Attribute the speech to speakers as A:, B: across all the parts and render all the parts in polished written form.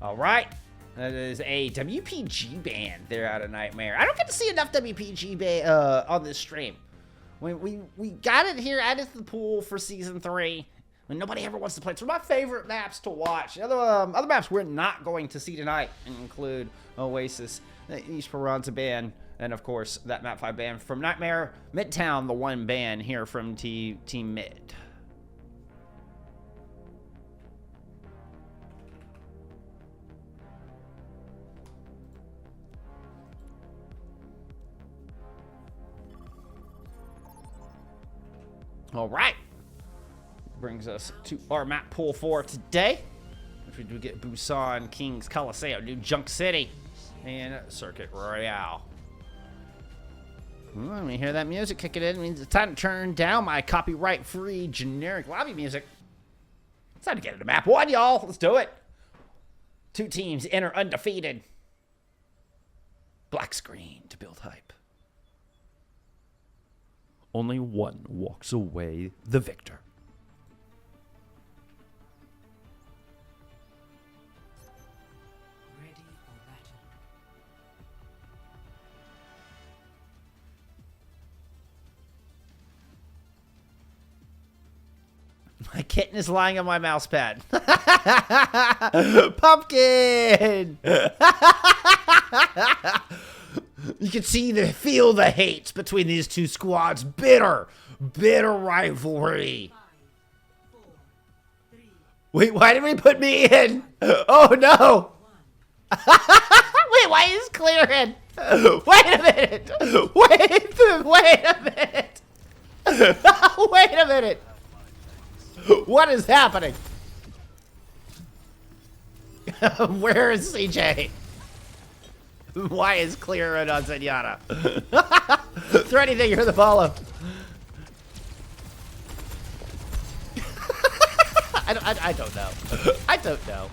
A: All right. That is a WPG band there out of Nightmare. I don't get to see enough WPG on this stream. We got it here, added to the pool for Season 3. When nobody ever wants to play. It's one of my favorite maps to watch. Other maps we're not going to see tonight include Oasis, East Esperanza band, and of course that Map 5 band from Nightmare, Midtown, the one band here from Team Mid. All right. Brings us to our map pool for today, which we do get Busan, Kings, Coliseum, New Junk City, and Circuit Royale. When we hear that music kicking in, it means it's time to turn down my copyright-free generic lobby music. It's time to get into map 1, y'all. Let's do it. 2 teams enter undefeated. Black screen to build hype. Only one walks away the victor. My kitten is lying on my mouse pad. Pumpkin! You can feel the hate between these two squads. Bitter rivalry. 5, 4, 3. Wait, why did we put me in? Oh no! Wait, why is Clear in? Wait a minute! Wait a minute! Wait a minute! What is happening? Where is CJ? Why is Clear in on Zenyatta? Throw anything, you're the follow. I don't know. I don't know.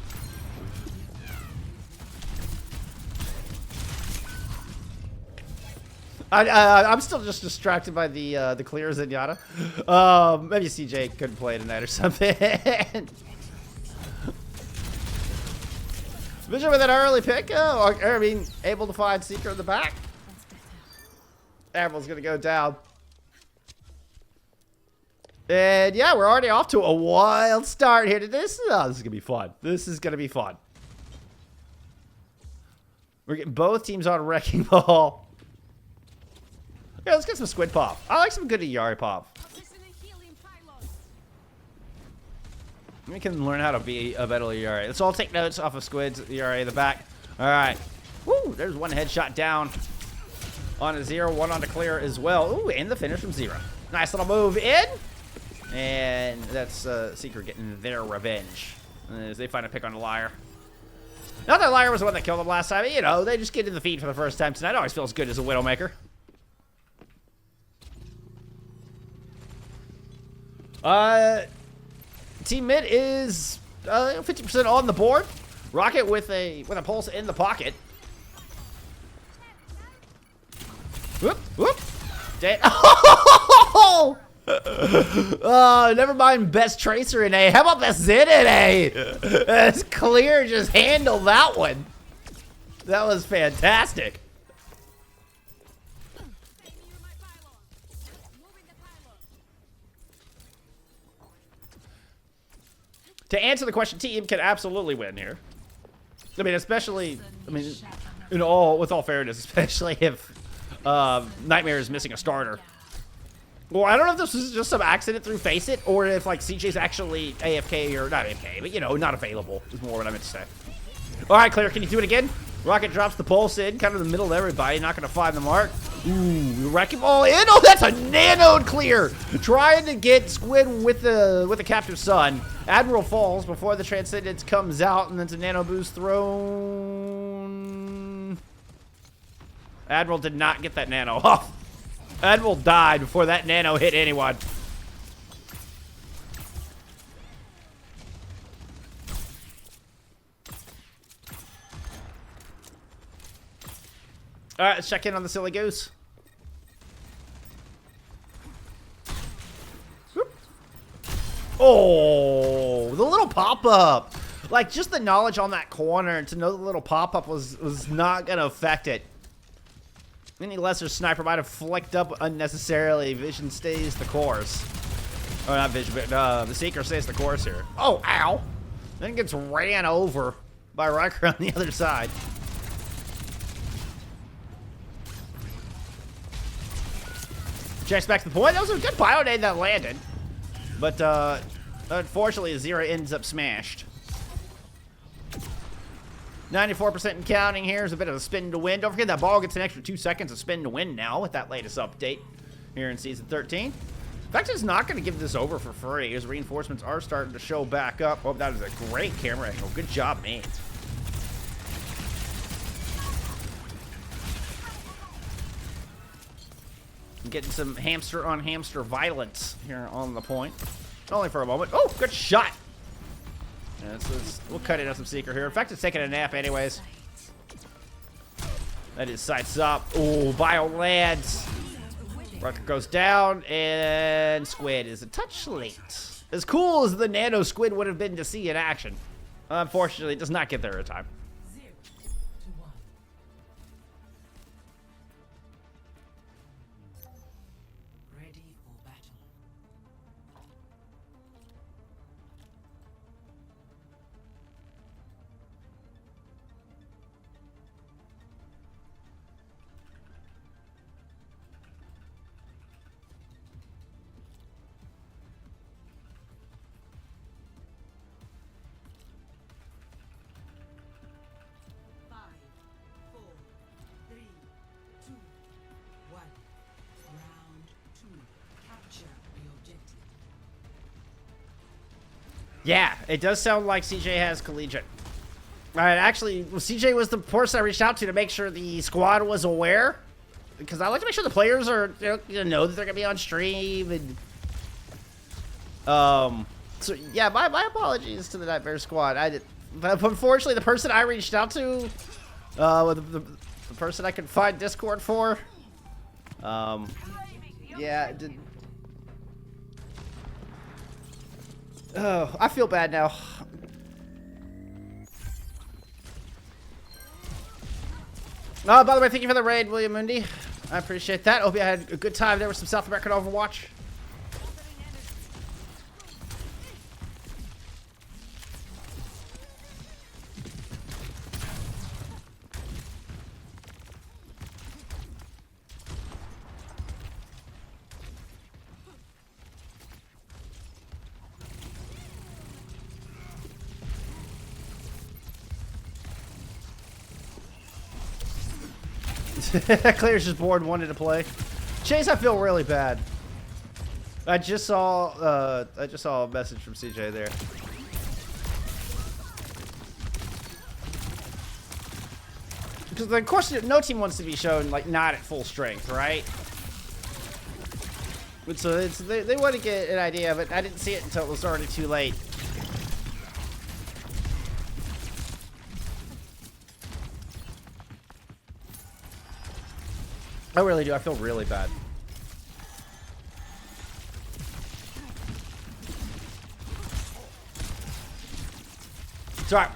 A: I'm still just distracted by the Clear Zenyatta. Maybe CJ couldn't play tonight or something. Vision with an early pick. Oh, I mean, able to find Seeker in the back. Admiral's gonna go down. And yeah, we're already off to a wild start here to this. Oh, this is gonna be fun. This is gonna be fun. We're getting both teams on Wrecking Ball. Yeah, let's get some Squid Pop. I like some good Yari Pop. We can learn how to be a better Yari. Let's all take notes off of Squid's Yari in the back. All right. Woo, there's one headshot down on a 0, one on a Clear as well. Ooh, and the finish from 0. Nice little move in. And that's Seeker getting their revenge as they find a pick on the Liar. Not that Liar was the one that killed them last time. You know, they just get in the feed for the first time tonight. Always feels good as a Widowmaker. Team Mid is 50% on the board. Rocket with a pulse in the pocket. Whoop, whoop. Oh, never mind best Tracer in A. How about best Zed in A? That's Clear. Just handle that one. That was fantastic. To answer the question, team can absolutely win here. I mean, especially, with all fairness, especially if Nightmare is missing a starter. Well, I don't know if this is just some accident through FACEIT or if, like, CJ's actually AFK or not AFK, but, you know, not available is more what I meant to say. All right, Clear, can you do it again? Rocket drops the pulse in, kind of in the middle of everybody, not going to find the mark. Ooh, Wrecking Ball in. Oh, that's a nanoed Clear. Trying to get Squid with the captive sun. Admiral falls before the Transcendence comes out, and then it's a nano boost thrown. Admiral did not get that nano off. Admiral died before that nano hit anyone. All right, let's check in on the Silly Goose. Whoop. Oh, the little pop-up. Like, just the knowledge on that corner and to know the little pop-up was not going to affect it. Any lesser sniper might have flicked up unnecessarily. Vision stays the course. Oh, not Vision, but the Seeker stays the course here. Oh, ow. Then gets ran over by Riker on the other side. Checks back to the point. That was a good bio-nade that landed. But, unfortunately, Zero ends up smashed. 94% and counting here is a bit of a spin to win. Don't forget that ball gets an extra 2 seconds of spin to win now with that latest update here in Season 13. In fact, it's not going to give this over for free as reinforcements are starting to show back up. Oh, that is a great camera angle. Good job, mate. Getting some hamster on hamster violence here on the point. Only for a moment. Oh, good shot. Yeah, we'll cut it on some Seeker here. In fact, it's taking a nap anyways. That is sights up. Oh, bio lands. Rucker goes down, and Squid is a touch late. As cool as the Nano Squid would have been to see in action, unfortunately, it does not get there in time. Yeah, it does sound like CJ has collegiate. All right, actually, CJ was the person I reached out to make sure the squad was aware, because I like to make sure the players are, know that they're gonna be on stream and, so yeah, my apologies to the Nightmare Squad. But unfortunately, the person I reached out to, the person I could find Discord for, yeah, it did. Oh, I feel bad now. Oh, by the way, thank you for the raid, William Mundy. I appreciate that. Hope you had a good time there with some South American Overwatch. Claire's just bored and wanted to play. Chase, I feel really bad. I just saw a message from CJ there. Because of course no team wants to be shown like not at full strength, right? But so they want to get an idea of it. I didn't see it until it was already too late. I really do. I feel really bad. Sorry.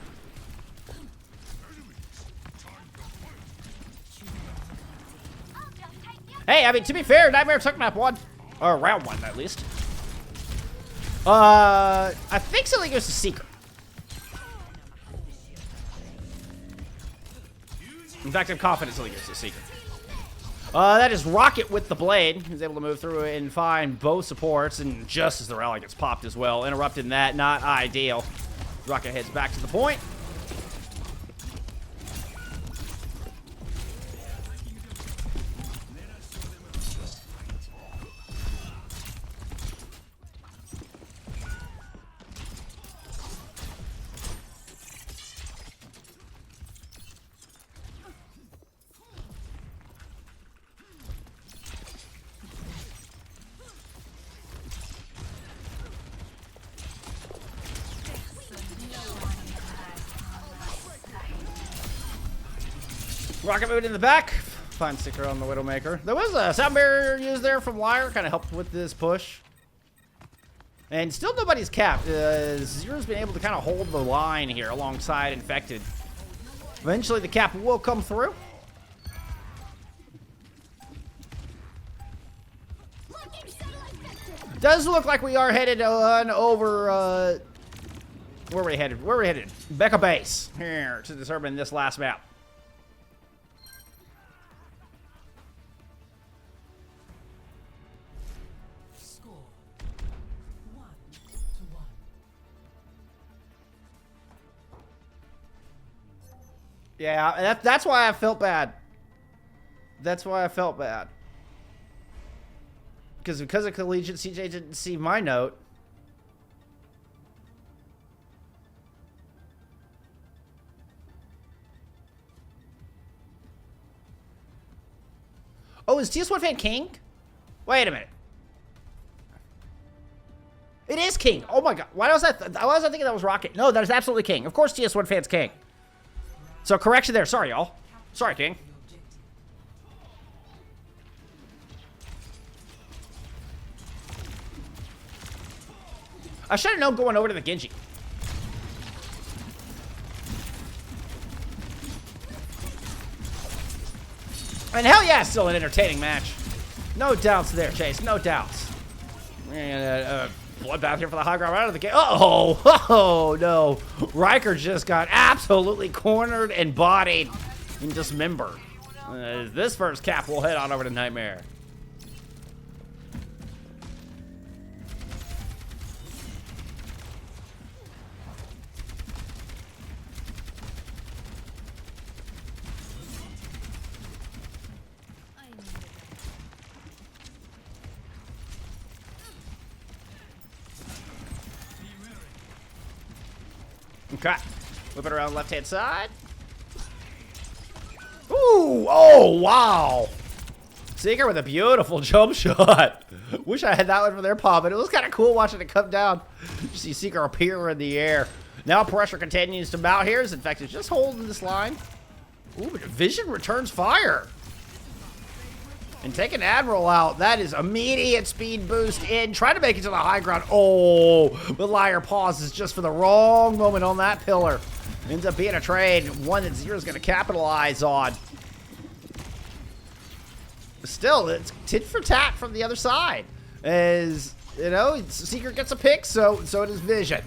A: Hey, I mean, to be fair, Nightmare took map 1. Or round 1, at least. I think something goes to Seeker. In fact, I'm confident something goes to Seeker. That is Rocket with the blade. He's able to move through and find both supports, and just as the rally gets popped as well, interrupting that, not ideal. Rocket heads back to the point. Rocket moved in the back. Fine sticker on the Widowmaker. There was a sound barrier used there from Liar. Kind of helped with this push. And still nobody's capped. Zero's been able to kind of hold the line here alongside Infected. Eventually the cap will come through. Does look like we are headed on over, where are we headed? Where are we headed? Becca Base here to determine this last map. Yeah, that's why I felt bad. That's why I felt bad. Because of Collegiate, CJ didn't see my note. Oh, is TS1 fan King? Wait a minute. It is King. Oh my god. Why was I thinking that was Rocket? No, that is absolutely King. Of course TS1 fan's King. So correction there. Sorry, y'all. Sorry, King. I should have known going over to the Genji. And hell yeah, still an entertaining match. No doubts there, Chase. No doubts. And bloodbath here for the high ground out of the game. Oh no. Riker just got absolutely cornered and bodied and dismembered. This first cap will head on over to Nightmare. Okay. Whip it around the left-hand side. Ooh! Oh, wow! Seeker with a beautiful jump shot. Wish I had that one for their paw, but it was kind of cool watching it come down. You see Seeker appear in the air. Now pressure continues to mount here as Infected just holding this line. Ooh, but Vision returns fire. And taking Admiral out, that is immediate speed boost in. Trying to make it to the high ground. Oh, but Liar pauses just for the wrong moment on that pillar. Ends up being a trade, one that Zero's going to capitalize on. Still, it's tit for tat from the other side. As, you know, Seeker gets a pick, so does Vision.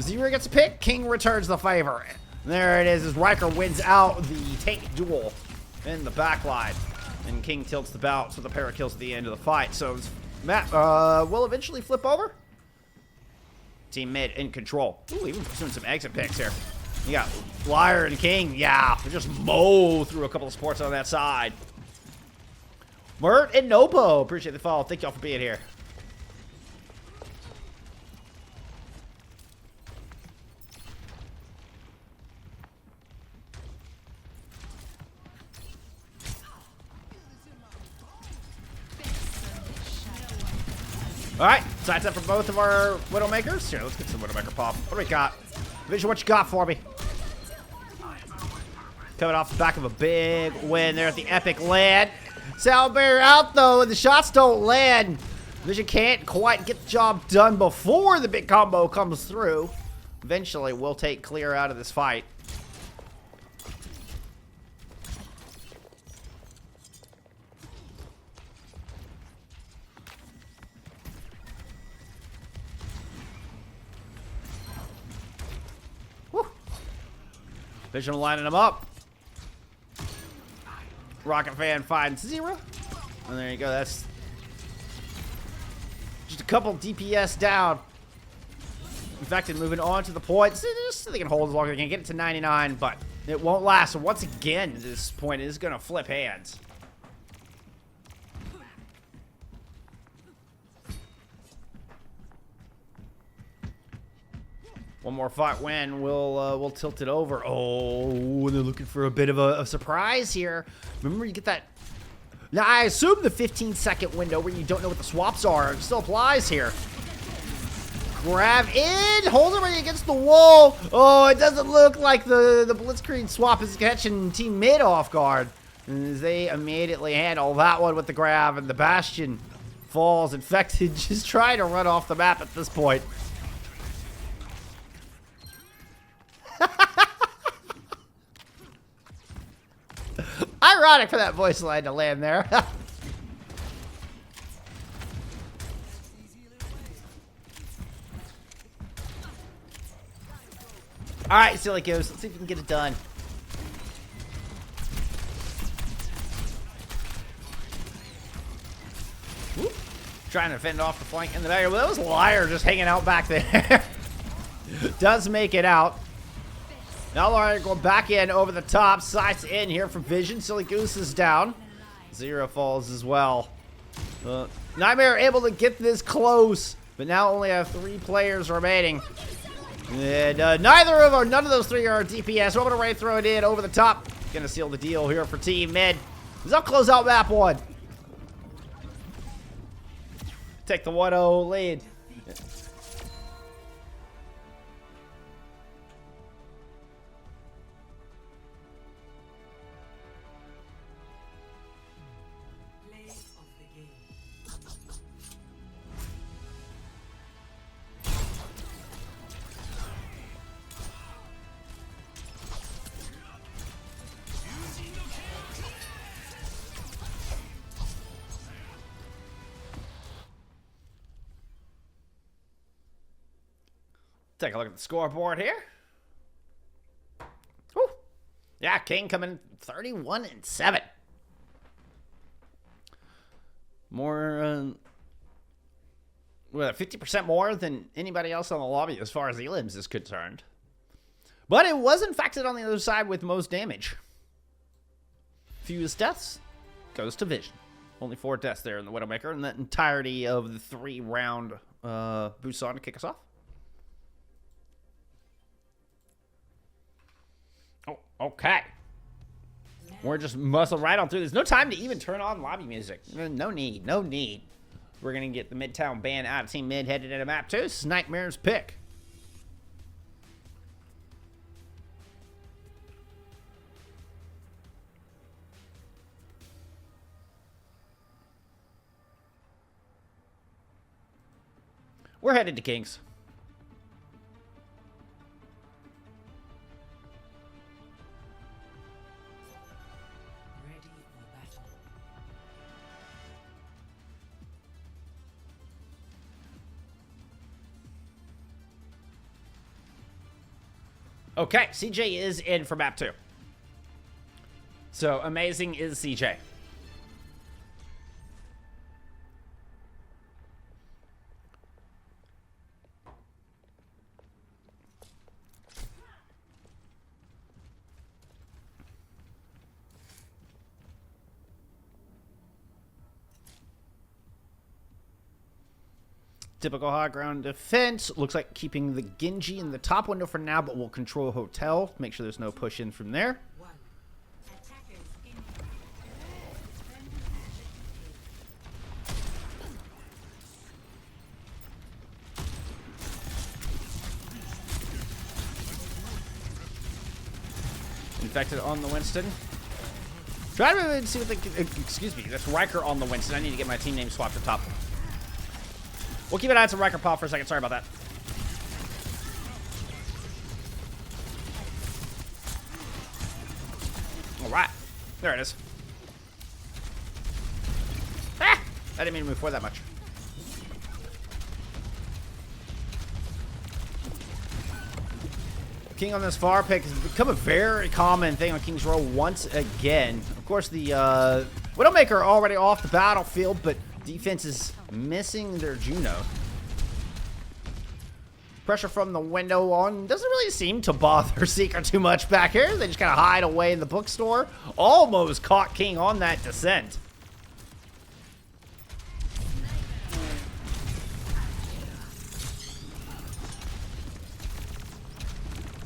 A: Zero gets a pick, King returns the favor. There it is, as Riker wins out the tank duel in the backline. And King tilts the bout, so the pair of kills at the end of the fight. So Matt will eventually flip over. Team mid in control. Ooh, even pursuing some exit picks here. You got Liar and King. Yeah, they just mow through a couple of supports on that side. Mert and Nopo, appreciate the follow. Thank y'all for being here. All right, sides up for both of our Widowmakers. Here, let's get some Widowmaker pop. What do we got? Vision, what you got for me? Coming off the back of a big win there at the Epic land. Sound Barrier out, though, and the shots don't land. Vision can't quite get the job done before the big combo comes through. Eventually, we'll take clear out of this fight. Vision lining them up. Rocket Fan finds Zero. And there you go. That's just a couple DPS down. Infected moving on to the points. They can hold as long as they can. Get it to 99, but it won't last. So once again, this point is going to flip hands. One more fight win, we'll tilt it over. Oh, they're looking for a bit of a surprise here. Remember, you get that. Now, I assume the 15-second window where you don't know what the swaps are still applies here. Grab in, hold it right against the wall. Oh, it doesn't look like the Blitzkrieg swap is catching Team Mid off guard. As they immediately handle that one with the grab and the Bastion falls. Infected just trying to run off the map at this point. Ironic for that voice line to land there. Alright, Silly Goose. Let's see if we can get it done. Whoop. Trying to fend off the flank in the back. Well, that was Liar just hanging out back there. Does make it out. Now Liar going back in over the top. Sights in here for Vision. Silly Goose is down. Zero falls as well. Nightmare able to get this close, but now only have 3 players remaining. And none of those 3 are DPS. We're going to throw it in over the top. Gonna seal the deal here for Team Mid. They'll close out map 1. Take the 1-0 lead. Take a look at the scoreboard here. Whew. Yeah, King coming 31-7. More, 50% more than anybody else on the lobby as far as elims is concerned. But it was infected on the other side with most damage. Fewest deaths goes to Vision. Only 4 deaths there in the Widowmaker, and the entirety of the 3-round boost on to kick us off. Oh, okay. We're just muscling right on through. There's no time to even turn on lobby music. No need. No need. We're going to get the Midtown band out of Team Mid headed into map 2. This is Nightmare's pick. We're headed to Kings. Okay, CJ is in for map 2. So, amazing is CJ. Typical high ground defense. Looks like keeping the Genji in the top window for now, but we'll control Hotel. Make sure there's no push in from there. Infected on the Winston. Try to see what they can, excuse me, that's Riker on the Winston. I need to get my team name swapped to top. We'll keep an eye on some Riker Paw for a second. Sorry about that. All right. There it is. Ah! I didn't mean to move forward that much. King on this far pick has become a very common thing on King's Row once again. Of course, the Widowmaker already off the battlefield, but defense is missing their Juno. Pressure from the window on doesn't really seem to bother Seeker too much back here. They just kind of hide away in the bookstore. Almost caught King on that descent.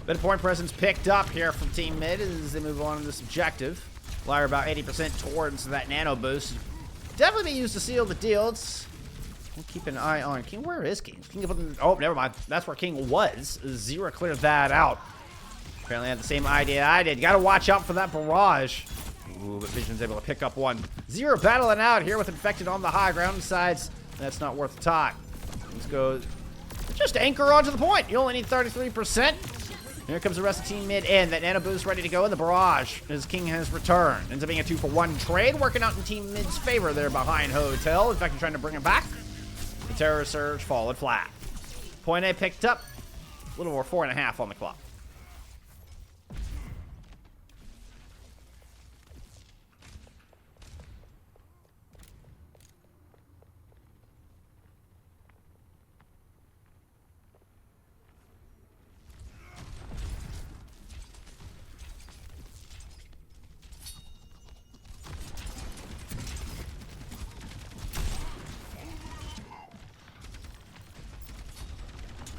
A: Bit of point presence picked up here from Team Mid as they move on to this objective. Liar about 80% towards that nano boost. Definitely be used to seal the deal. We'll keep an eye on King. Where is King? King up on, oh, never mind. That's where King was. Zero cleared that out. Apparently had the same idea I did. Got to watch out for that barrage. Ooh, but Vision's able to pick up one. Zero battling out here with Infected on the high ground sides. That's not worth the time. Let's go. Just anchor onto the point. You only need 33%. Here comes the rest of Team Mid in. That Nano Boost ready to go in the barrage as King has returned. Ends up being a 2-for-1 trade. Working out in Team Mid's favor there behind Hotel. In fact, trying to bring him back. The Terror Surge falling flat. Point A picked up. A little over 4.5 on the clock.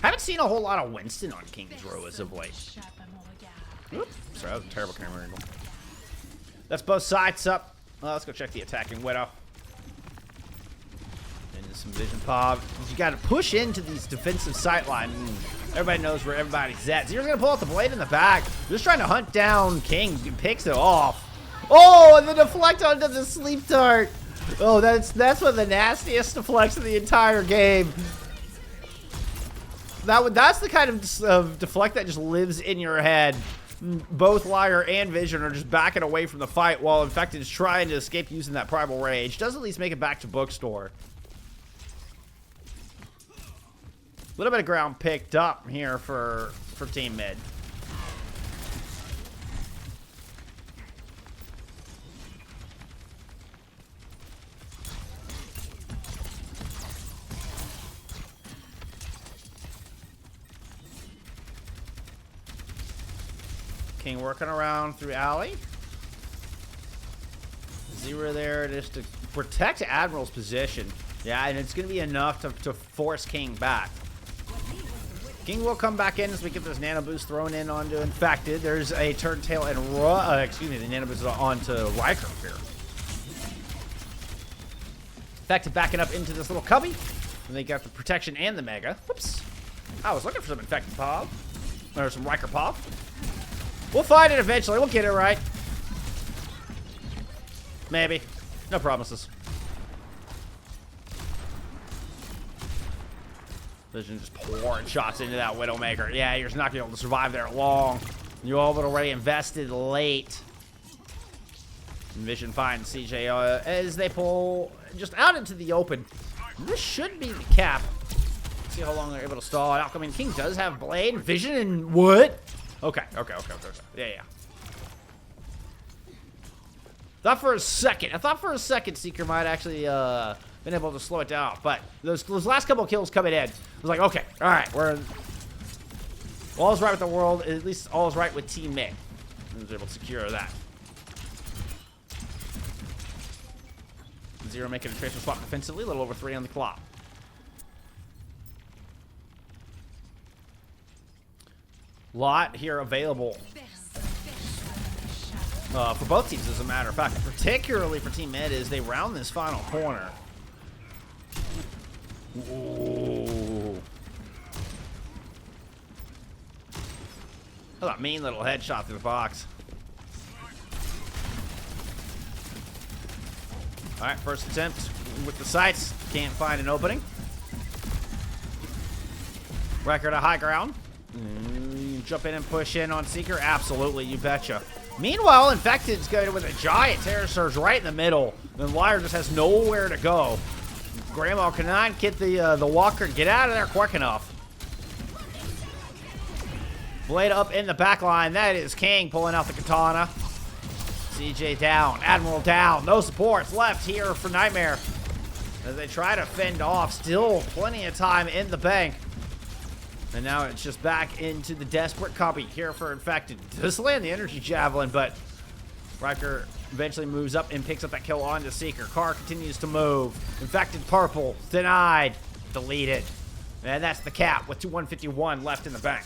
A: Haven't seen a whole lot of Winston on King's Row as of late. Oops, sorry, that was a terrible camera angle. That's both sides up. Let's go check the attacking Widow. And some Vision Pop. You got to push into these defensive sight line. Everybody knows where everybody's at. Zero's going to pull out the blade in the back. Just trying to hunt down King. He picks it off. Oh, and the deflect onto the sleep dart. Oh, that's one of the nastiest deflects of the entire game. That's the kind of deflect that just lives in your head. Both Liar and Vision are just backing away from the fight while Infected is trying to escape using that Primal Rage. Does at least make it back to Bookstore. A little bit of ground picked up here for Team Mid. King working around through alley. Zero there just to protect Admiral's position. Yeah, and it's going to be enough to force King back. King will come back in as we get this Nano Boost thrown in onto Infected. There's a Turntail and excuse me, the Nano Boost onto Riker here. Infected backing up into this little cubby. And they got the protection and the Mega. Whoops. I was looking for some Infected Pop. Or some Riker Pop. We'll find it eventually. We'll get it right. Maybe. No promises. Vision just pouring shots into that Widowmaker. Yeah, you're just not going to be able to survive there long. You all but already invested late. And Vision finds CJ as they pull just out into the open. This should be the cap. See how long they're able to stall it out. I mean, King does have Blade. Vision and what? Okay. Yeah. I thought for a second Seeker might actually been able to slow it down, but those last couple of kills coming in, I was like, okay, all right, all's right with the world. At least all's right with Team Mid. I was able to secure that. Zero making a tracer swap defensively, a little over 3 on the clock. Lot here available for both teams, as a matter of fact, particularly for Team Mid as they round this final corner. Ooh. That's a mean little headshot through the box. All right, first attempt with the sights. Can't find an opening. Record a high ground. Jump in and push in on Seeker? Absolutely, you betcha. Meanwhile, Infected's going with a giant Terror Surge right in the middle. And Liar just has nowhere to go. Grandma cannot get the Walker. Get out of there quick enough. Blade up in the back line. That is King pulling out the katana. CJ down. Admiral down. No supports left here for Nightmare. As they try to fend off. Still plenty of time in the bank. And now it's just back into the desperate copy here for Infected. Does land the energy javelin, but Riker eventually moves up and picks up that kill onto Seeker. Car continues to move. Infected purple. Denied. Deleted. And that's the cap with 151 left in the bank.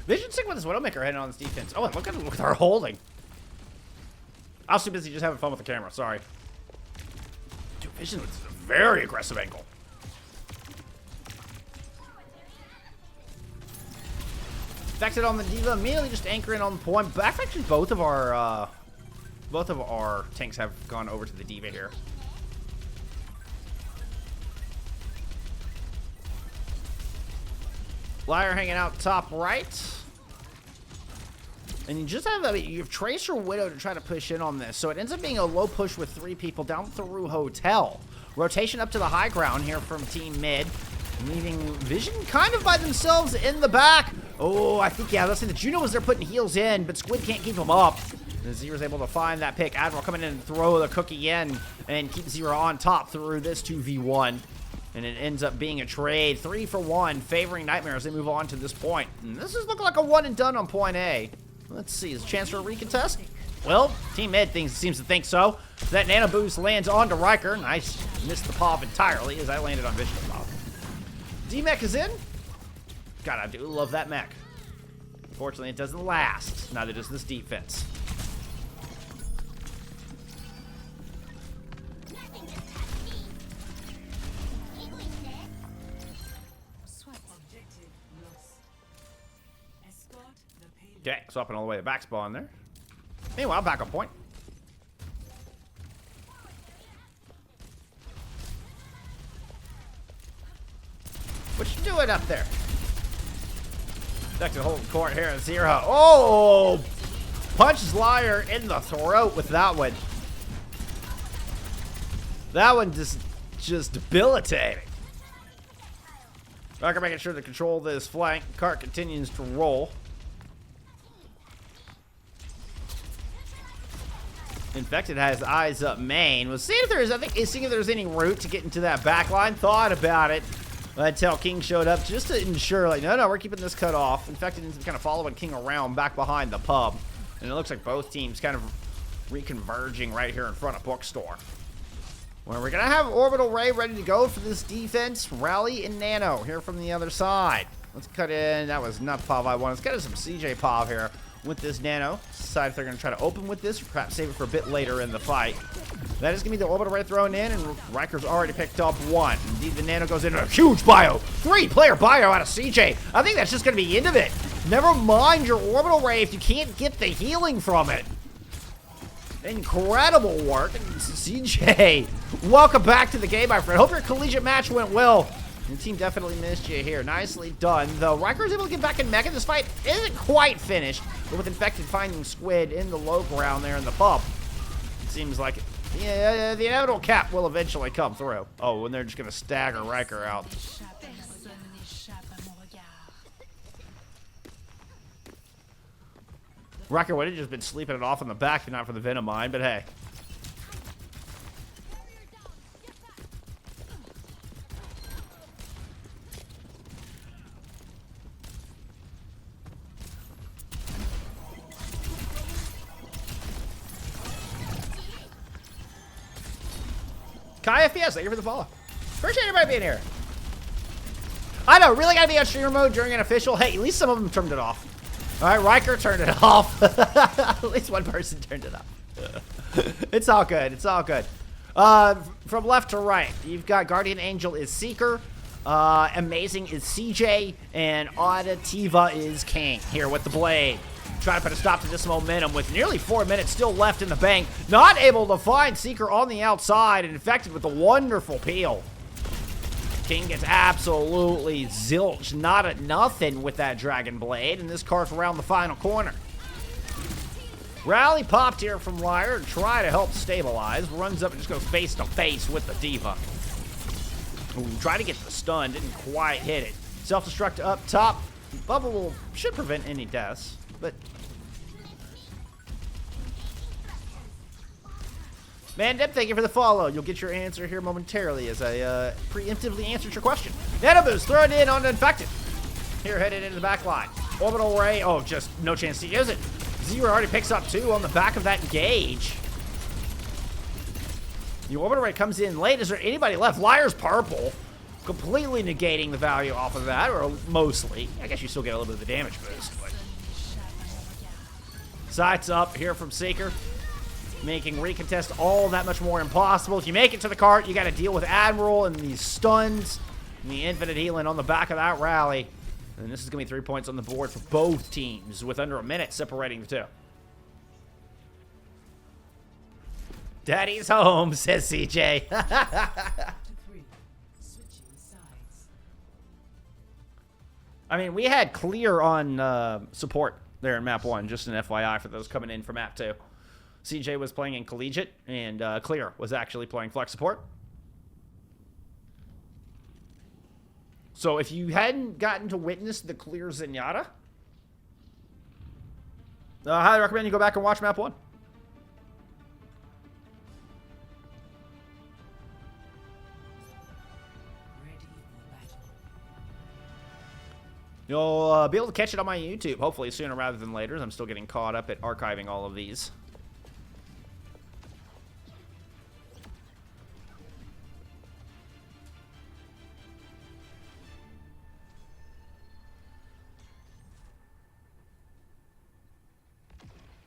A: Vision sick with this Widowmaker heading on this defense. Oh, look at her holding. I was too busy just having fun with the camera. Sorry. Dude, Vision with a very aggressive angle. Affected on the Diva, immediately just anchoring on the point. Back actually, both of our tanks have gone over to the Diva here. Liar hanging out top right. And you just have, I mean, you have Tracer Widow to try to push in on this. So it ends up being a low push with 3 people down through Hotel. Rotation up to the high ground here from Team Mid. Leaving Vision kind of by themselves in the back. Oh, I think, yeah, let's say the Juno was there putting heals in, but Squid can't keep them up. And Zera's able to find that pick. Admiral coming in and throw the cookie in and keep Zera on top through this 2v1. And it ends up being a trade, 3 for 1, favoring Nightmare as they move on to this point. And this is looking like a one and done on point A. Let's see, is a chance for a recontest? Well, Team Mid seems to think so. That Nano Boost lands onto Riker. Nice, missed the pop entirely as I landed on Vision's pop. D-Mech is in. God, I do love that mech. Fortunately, it doesn't last. Neither does this defense. Okay, swapping all the way to back spawn there. Meanwhile, back on point. What you doing up there? Back to hold court here at Zera. Oh! Punches Liar in the throat with that one. That one just debilitating. Riker making sure to control this flank. Cart continues to roll. Infected has eyes up main. Was seeing if there's, seeing if there's any route to get into that back line. Thought about it until King showed up just to ensure, like, no, we're keeping this cut off. Infected ends up kind of following King around back behind the pub. And it looks like both teams kind of reconverging right here in front of Bookstore. Where we're going to have Orbital Ray ready to go for this defense. Rally and Nano here from the other side. Let's cut in. That was not Pav I want. Let's get us some CJ Pav here with this Nano. Decide if they're going to try to open with this, or perhaps save it for a bit later in the fight. That is going to be the Orbital Ray thrown in, and Riker's already picked up 1. Indeed, the Nano goes into a huge bio. 3-player bio out of CJ. I think that's just going to be the end of it. Never mind your Orbital Ray if you can't get the healing from it. Incredible work. And CJ, welcome back to the game, my friend. Hope your collegiate match went well. Your team definitely missed you here. Nicely done. Though Riker is able to get back in Mecha. This fight isn't quite finished, but with Infected finding Squid in the low ground there in the pub, it seems like yeah, the inevitable cap will eventually come through. Oh, and they're just going to stagger Riker out. Riker would have just been sleeping it off in the back if not for the Venom Mine, but hey. Kai FPS, thank you for the follow. Appreciate everybody being here. I know, really gotta be on streamer mode during an official. Hey, at least some of them turned it off. All right, Riker turned it off. At least one person turned it off. It's all good. It's all good. From left to right, you've got Guardian Angel is Seeker, Amazing is CJ, and Auditiva is King here with the blade. Trying to put a stop to this momentum with nearly 4 minutes still left in the bank. Not able to find Seeker on the outside and Infected with a wonderful peel. King gets absolutely zilch, not at nothing with that Dragon Blade, and this car's around the final corner. Rally popped here from Liar to try to help stabilize. Runs up and just goes face to face with the Diva. Ooh, try to get the stun, didn't quite hit it. Self-destruct up top. Bubble should prevent any deaths, but Mandip, thank you for the follow. You'll get your answer here momentarily as I preemptively answered your question. Nanoboost thrown in on Infected. Here headed into the back line. Orbital Ray, oh, just no chance to use it. Zero already picks up 2 on the back of that engage. The Orbital Ray comes in late. Is there anybody left? Liar's purple. completely negating the value off of that, or mostly. I guess you still get a little bit of the damage boost, but... Sights up here from Seeker, making recontest all that much more impossible. If you make it to the cart, you got to deal with Admiral and these stuns and the infinite healing on the back of that rally. And this is going to be 3 points on the board for both teams with under a minute separating the two. Daddy's home, says CJ. I mean, we had Clear on support there in map 1, just an FYI for those coming in for map 2. CJ was playing in Collegiate, and Clear was actually playing flex support. So if you hadn't gotten to witness the Clear Zenyatta, I highly recommend you go back and watch map 1. You'll be able to catch it on my YouTube, hopefully sooner rather than later. I'm still getting caught up at archiving all of these.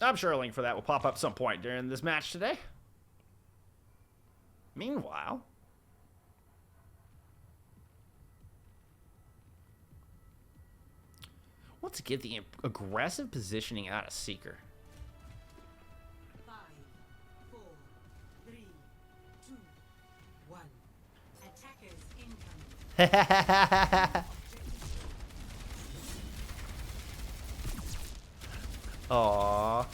A: I'm sure a link for that will pop up some point during this match today. Meanwhile... want to get the aggressive positioning out of Seeker.
B: 5, 4, 3, 2, 1. Attackers incoming.
A: Aww.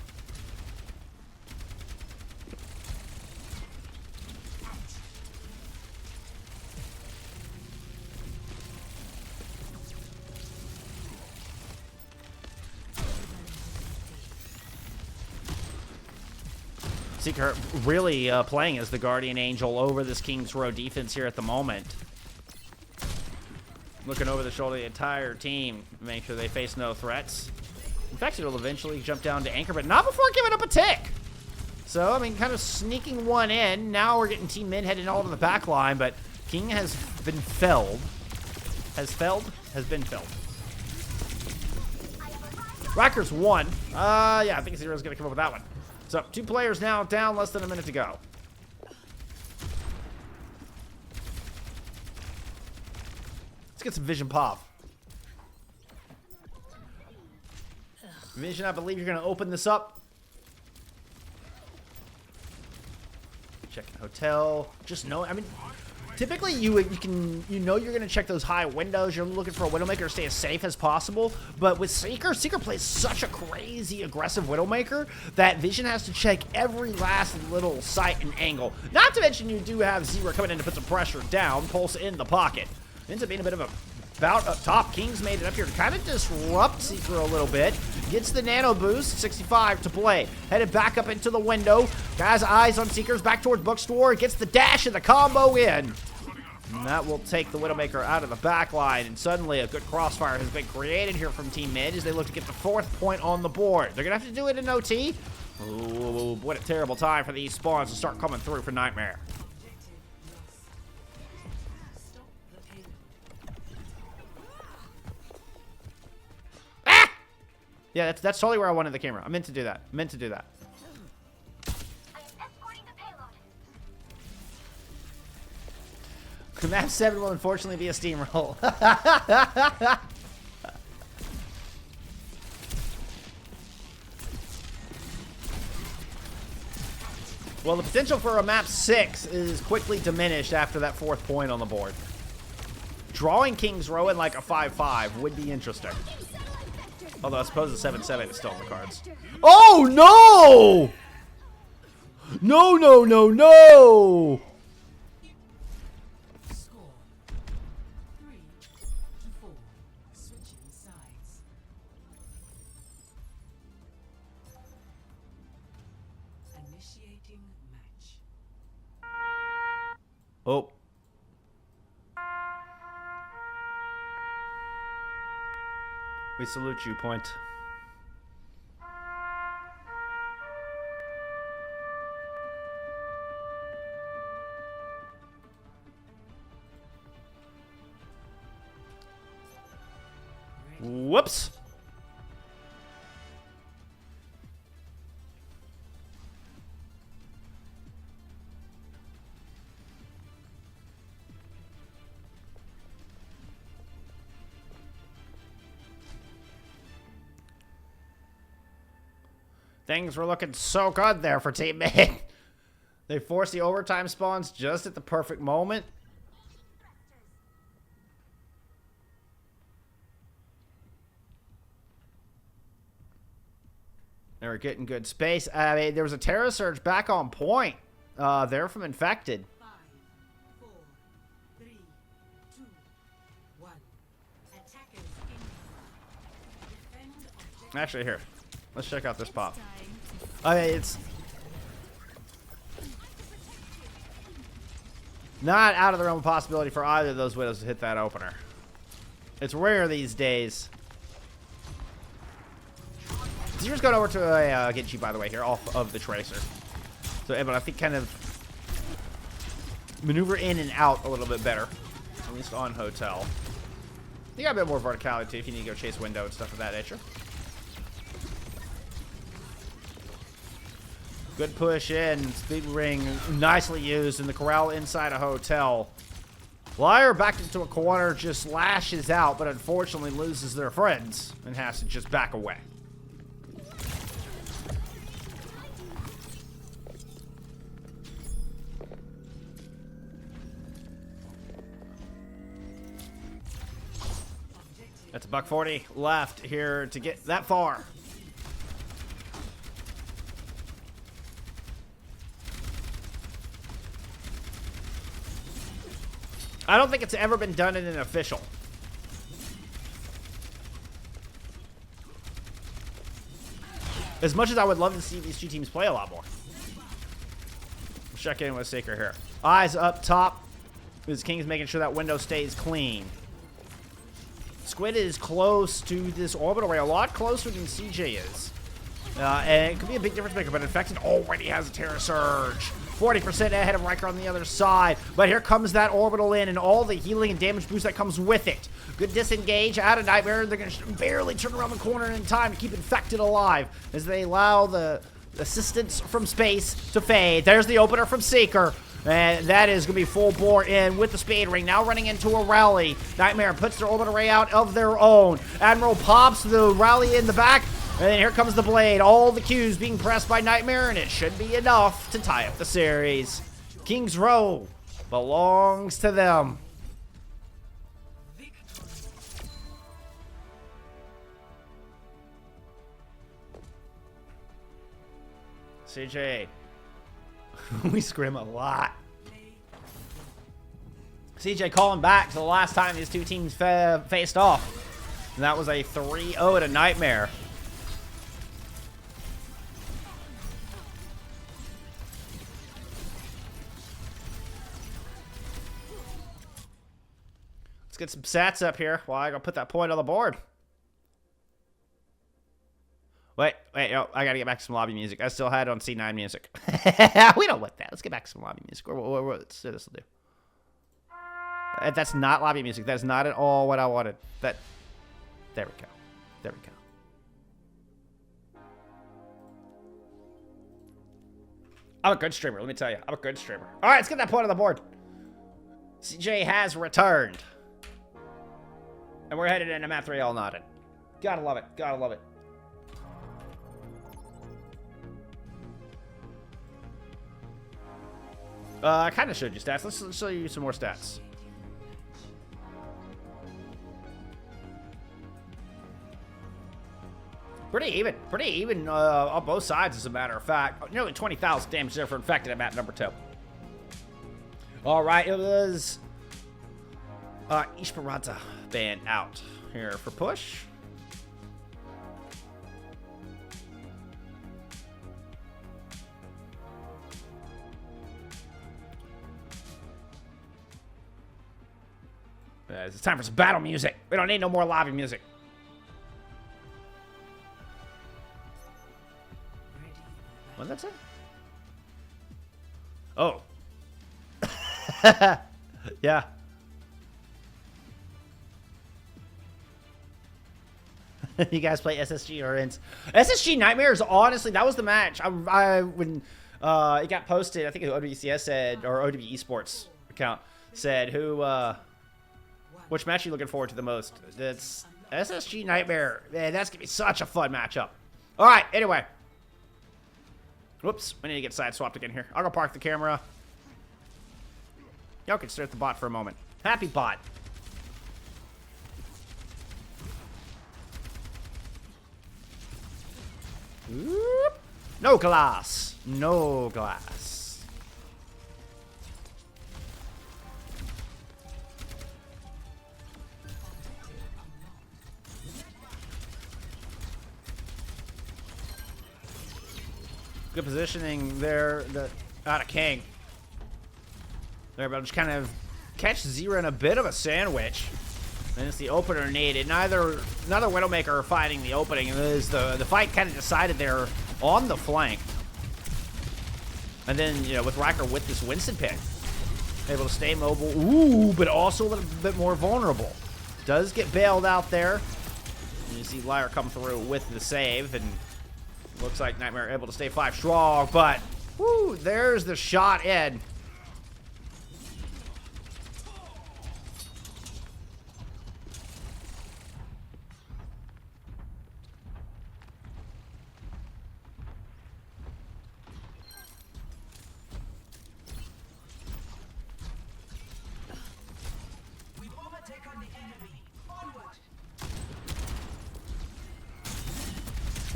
A: Seeker really playing as the Guardian Angel over this King's Row defense here at the moment. Looking over the shoulder of the entire team, make sure they face no threats. In fact, it'll eventually jump down to Anchor, but not before giving up a tick. So, I mean, kind of sneaking one in. Now we're getting Team Mid heading all to the back line, but King has been felled. Has been felled. Racker's won. Yeah, I think Zero's going to come up with that one. So, 2 players now down, less than a minute to go. Let's get some Vision Pop. Vision, I believe you're going to open this up. Checking hotel. Just know, I mean, typically you know you're going to check those high windows. You're looking for a Widowmaker to stay as safe as possible. But with Seeker plays such a crazy aggressive Widowmaker that Vision has to check every last little sight and angle. Not to mention you do have Zero coming in to put some pressure down. Pulse in the pocket. Ends up being a bit of a bout up top. King's made it up here to kind of disrupt Seeker a little bit. Gets the nano boost, 65 to play. Headed back up into the window. Guys, eyes on Seekers, back towards Bookstore. Gets the dash and the combo in. And that will take the Widowmaker out of the back line. And suddenly a good crossfire has been created here from Team Mid as they look to get the 4th point on the board. They're going to have to do it in OT. Ooh, what a terrible time for these spawns to start coming through for Nightmare. Yeah, that's totally where I wanted the camera. I meant to do that. I meant to do that.
C: I am escorting the payload.
A: Map 7 will unfortunately be a steamroll. Well, the potential for a map 6 is quickly diminished after that 4th point on the board. Drawing King's Row in like a 5-5 would be interesting. Although I suppose the 7-7 is still in the cards. Oh, no! No, no, no, no!
B: Score 3-4. Switching sides. Initiating match.
A: Oh. We salute you, Point. Whoops. Things were looking so good there for Team Mid. They forced the overtime spawns just at the perfect moment. They were getting good space. I mean, there was a Terra Surge back on point there from Infected.
B: 5, 4, 3, 2, 1. Attackers incoming. Defend objective.
A: Actually, here. Let's check out this pop. I mean, it's not out of the realm of possibility for either of those Widows to hit that opener. It's rare these days. Zero's going over to a Genji, by the way, here, off of the Tracer. So, but I think kind of maneuver in and out a little bit better, at least on Hotel. You got a bit more verticality, too, if you need to go chase window and stuff of that nature. Good push in. Speed ring nicely used in the corral inside a Hotel. Liar backed into a corner, just lashes out, but unfortunately loses their friends and has to just back away. That's a $140 left here to get that far. I don't think it's ever been done in an official. As much as I would love to see these two teams play a lot more. We'll check in with Seeker here. Eyes up top. As King's making sure that window stays clean. Squid is close to this orbital array, a lot closer than CJ is. And it could be a big difference maker, but Infected already has a Terra Surge. 40% ahead of Riker on the other side. But here comes that orbital in and all the healing and damage boost that comes with it. Good disengage out of Nightmare. They're going to barely turn around the corner in time to keep Infected alive as they allow the assistance from space to fade. There's the opener from Seeker. And that is going to be full bore in with the speed ring. Now running into a rally. Nightmare puts their orbital array out of their own. Admiral pops the rally in the back. And then here comes the blade. All the Qs being pressed by Nightmare, and it should be enough to tie up the series. King's Row belongs to them. CJ. We scrim a lot. CJ calling back to the last time these two teams faced off. And that was a 3-0 to Nightmare. Let's get some stats up here while I go put that point on the board. Wait, oh, I gotta get back to some lobby music. I still had it on C9 music. We don't want that. Let's get back to some lobby music. Let's see what this will do. That's not lobby music. That's not at all what I wanted. There we go. There we go. I'm a good streamer, let me tell you. I'm a good streamer. All right, let's get that point on the board. CJ has returned. And we're headed into map 3 all nodded. Gotta love it. Gotta love it. I kind of showed you stats. Let's show you some more stats. Pretty even on both sides, as a matter of fact. Nearly 20,000 damage there for Infected at map number 2. All right, it was Ishparata banned out here for push. It's time for some battle music. We don't need no more lobby music. What did that say? Oh. Yeah. You guys play SSG or INTs? SSG Nightmares, honestly, that was the match. When it got posted, I think OWCS said, or OW Esports account said, which match are you looking forward to the most? It's SSG Nightmare. Man, that's going to be such a fun matchup. All right, anyway. Whoops, we need to get side swapped again here. I'll go park the camera. Y'all can stare at the bot for a moment. Happy bot. Whoop. No glass. No glass. Good positioning there out of King. There, but just kind of catch Zero in a bit of a sandwich. And it's the opener needed. Neither Widowmaker are fighting the opening. It is the fight kind of decided there on the flank. And then, you know, with Riker with this Winston pick, able to stay mobile. Ooh, but also a little bit more vulnerable. Does get bailed out there. And you see Lyre come through with the save, and looks like Nightmare able to stay 5 strong, but woo, there's the shot in.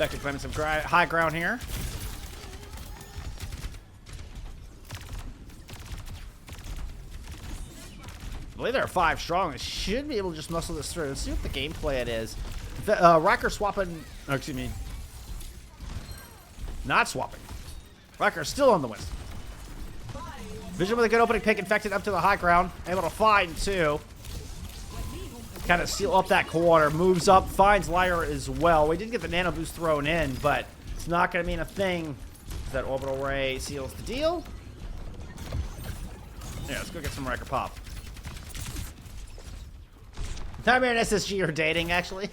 A: Expected claiming some high ground here. I believe they're 5 strong. They should be able to just muscle this through. Let's see what the gameplay it is. Riker swapping, or excuse me, not swapping. Riker still on the Winston. Vision with a good opening pick, infected up to the high ground. Able to find 2. Kind of seal up that corner, moves up, finds Lyre as well. We did get the nano boost thrown in, but it's not going to mean a thing. That orbital ray seals the deal. Yeah, let's go get some Riker pop. Nightmare and SSG are dating, actually.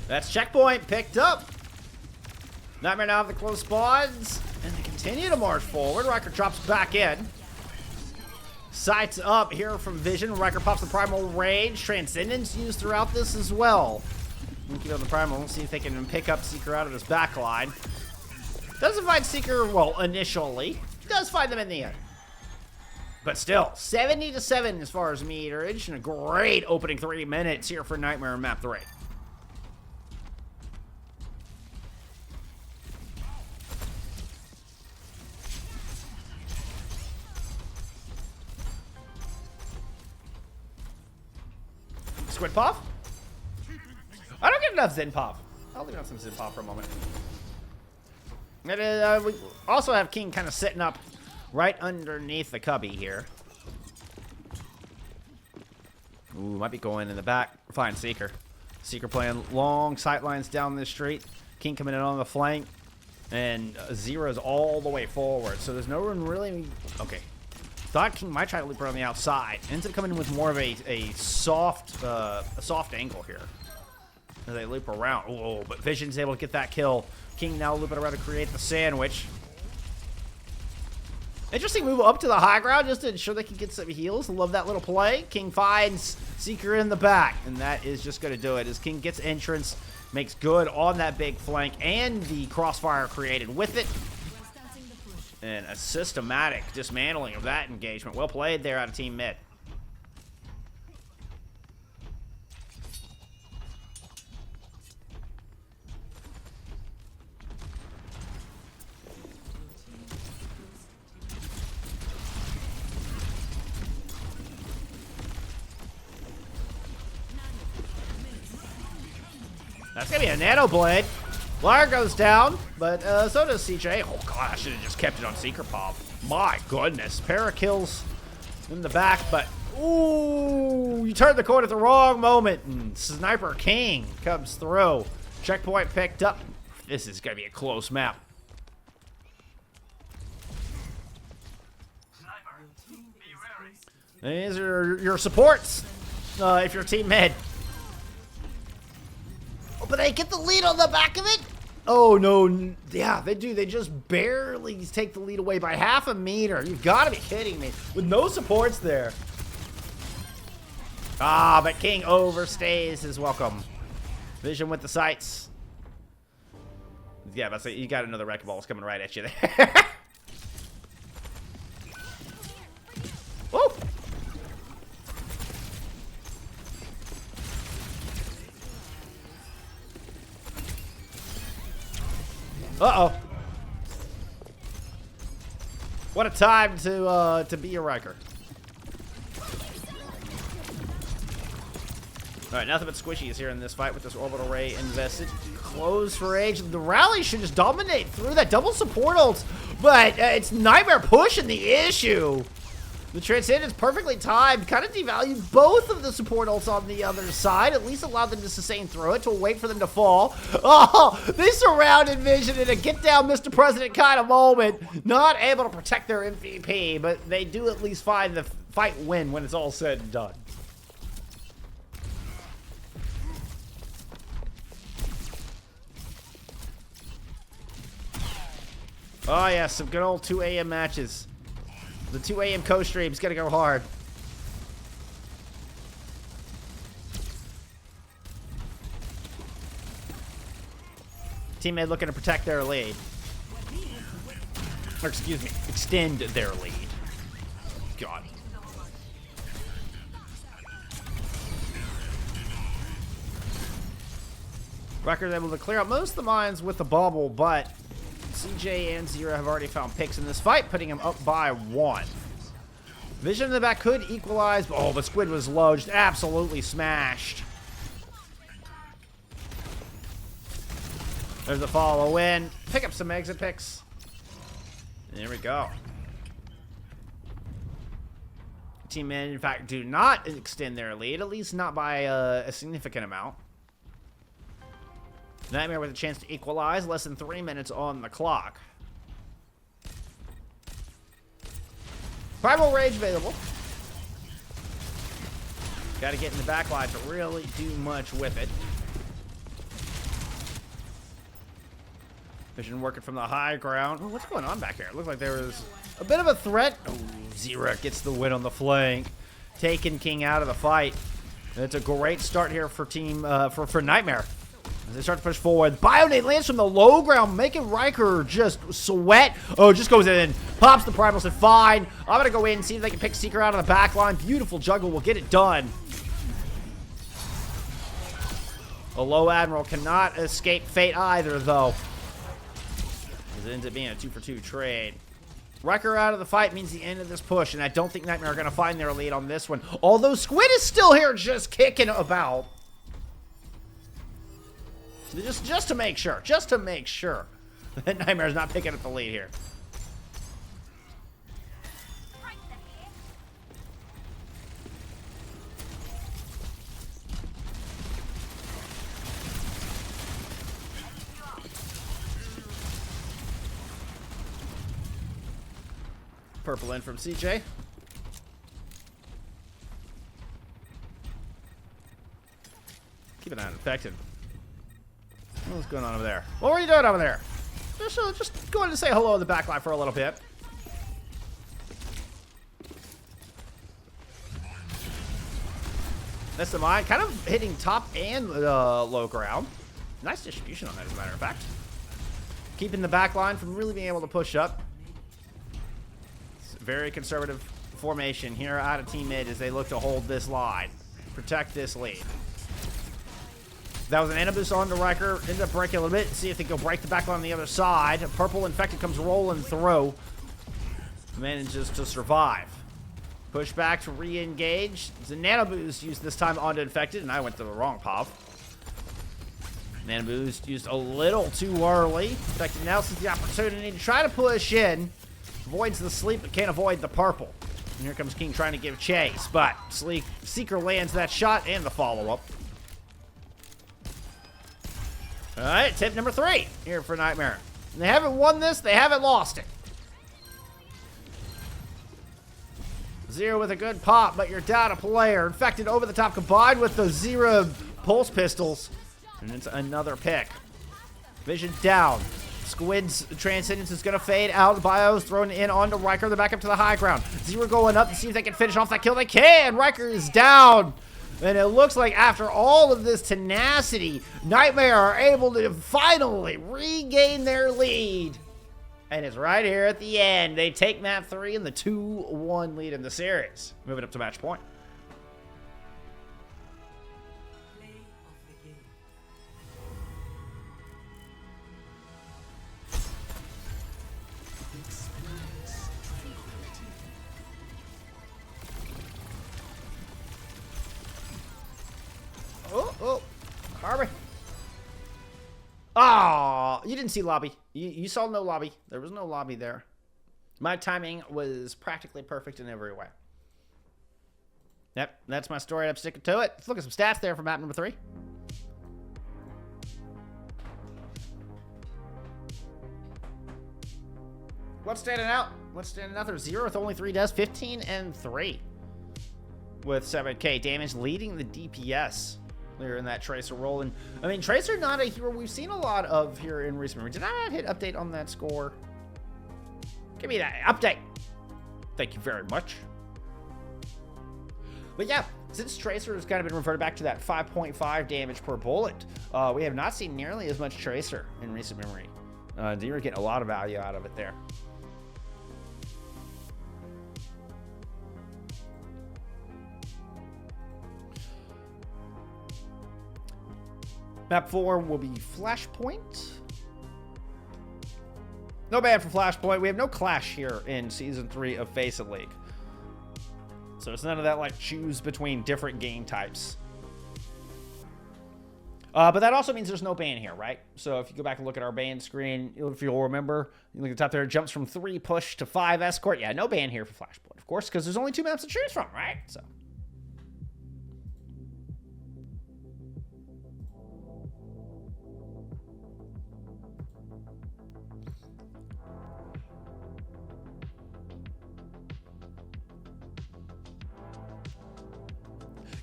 A: That's checkpoint picked up. Nightmare now have the close spawns, and they continue to march forward. Riker drops back in. Sights up here from Vision. Riker pops the Primal Rage. Transcendence used throughout this as well. Keep on the Primal. See if they can pick up Seeker out of his backline. Doesn't find Seeker, well, initially. Does find them in the end. But still, 70-7 as far as meterage, and a great opening 3 minutes here for Nightmare in map 3. Squid Puff? I don't get enough Zen Puff. I'll leave out some Zen Puff for a moment. And, we also have King kind of sitting up right underneath the cubby here. Ooh, might be going in the back. Fine, Seeker. Seeker playing long sight lines down this street. King coming in on the flank. And Zero's all the way forward. So there's no one really... Okay. Thought King might try to loop around the outside. Ends up coming in with more of a soft angle here. As they loop around. Oh, but Vision's able to get that kill. King now looping around to create the sandwich. Interesting move up to the high ground just to ensure they can get some heals. Love that little play. King finds Seeker in the back. And that is just going to do it. As King gets entrance, makes good on that big flank. And the crossfire created with it. And a systematic dismantling of that engagement. Well played there out of Team Mid. That's going to be a Nano Blade. Lyre goes down, but so does CJ. Oh, God, I should have just kept it on Seeker Pop. My goodness. Para kills in the back, but... Ooh, you turned the corner at the wrong moment, and Sniper King comes through. Checkpoint picked up. This is going to be a close map. These are your supports if you're team mid. Oh, but they get the lead on the back of it? Oh, no. Yeah, they do. They just barely take the lead away by half a meter. You've got to be kidding me. With no supports there. Ah, but King overstays his welcome. Vision with the sights. Yeah, but you got another wrecking ball coming right at you there. Woo! Uh-oh. What a time to be a Riker. Alright, nothing but squishies here in this fight with this orbital ray invested. Close for age. The rally should just dominate through that double support ult, but it's Nightmare pushing the issue. The Transcendence perfectly timed, kind of devalued both of the support ults on the other side, at least allowed them to sustain through it, to wait for them to fall. Oh, they surrounded Vision in a get down Mr. President kind of moment. Not able to protect their MVP, but they do at least find the fight win when it's all said and done. Oh yeah, some good old 2 a.m. matches. The 2 a.m. co-stream's gonna go hard. Teammate looking to protect their lead. Or excuse me, extend their lead. God. Wrecker's able to clear out most of the mines with the bubble, but CJ and Zero have already found picks in this fight, putting him up by 1. Vision in the back could equalize, but oh, the Squid was low, just absolutely smashed. There's a follow in. Pick up some exit picks. There we go. Team men, in fact, do not extend their lead, at least not by a significant amount. Nightmare with a chance to equalize, less than 3 minutes on the clock. Primal Rage available. Got to get in the back line to really do much with it. Vision working from the high ground. Oh, what's going on back here? It looked like there was a bit of a threat. Oh, Zero gets the win on the flank. Taking King out of the fight. And it's a great start here for team for Nightmare. As they start to push forward, Bionade lands from the low ground, making Riker just sweat. Oh, just goes in, pops the Primal, said, fine. I'm going to go in and see if they can pick Seeker out of the back line. Beautiful juggle will get it done. A low Admiral cannot escape fate either, though. It ends up being a 2-for-2 trade. Riker out of the fight means the end of this push, and I don't think Nightmare are going to find their lead on this one. Although Squid is still here just kicking about. Just to make sure that Nightmare's not picking up the lead here. Purple in from CJ. Keep an eye on infected. What's going on over there? What were you doing over there? Just going to say hello in the back line for a little bit. That's the mine. Kind of hitting top and low ground. Nice distribution on that, as a matter of fact. Keeping the back line from really being able to push up. It's a very conservative formation here out of team mid as they look to hold this line. Protect this lead. That was an Anubis on the Riker. Ended up breaking a little bit. See if they go break the back line on the other side. Purple Infected comes rolling through. Manages to survive. Push back to re-engage. The Nano Boost used this time onto Infected, and I went to the wrong pop. Nano Boost used a little too early. Infected now sees the opportunity to try to push in. Avoids the sleep, but can't avoid the purple. And here comes King trying to give chase, but Seeker lands that shot and the follow-up. All right, tip number 3 here for Nightmare. They haven't won this, they haven't lost it. Zero with a good pop, but you're down a player. Infected over the top combined with the Zero pulse pistols. And it's another pick. Vision down. Squid's Transcendence is going to fade out. Bio's thrown in onto Riker. They're back up to the high ground. Zero going up to see if they can finish off that kill. They can. Riker is down. And it looks like after all of this tenacity, Nightmare are able to finally regain their lead. And it's right here at the end. They take map 3 and the 2-1 lead in the series. Moving up to match point.
B: Play of the game.
A: Oh, Harvey. Oh, you didn't see lobby. You saw no lobby. There was no lobby there. My timing was practically perfect in every way. Yep, that's my story. I'm sticking to it. Let's look at some stats there for map number 3. What's standing out? What's standing out? There's 0 with only 3 deaths, 15 and 3 with 7k damage, leading the DPS. They're in that Tracer role. And I mean, Tracer not a hero we've seen a lot of here in recent memory. Did I not hit update on that score? Give me that update. Thank you very much. But yeah, since Tracer has kind of been reverted back to that 5.5 damage per bullet, we have not seen nearly as much Tracer in recent memory. You're getting a lot of value out of it there. Map 4 will be Flashpoint. No ban for Flashpoint. We have no clash here in Season 3 of FACEIT League. So it's none of that, like, choose between different game types. But that also means there's no ban here, right? So if you go back and look at our ban screen, if you'll remember, you look at the top there, it jumps from 3 push to 5 escort. Yeah, no ban here for Flashpoint, of course, because there's only 2 maps to choose from, right? So.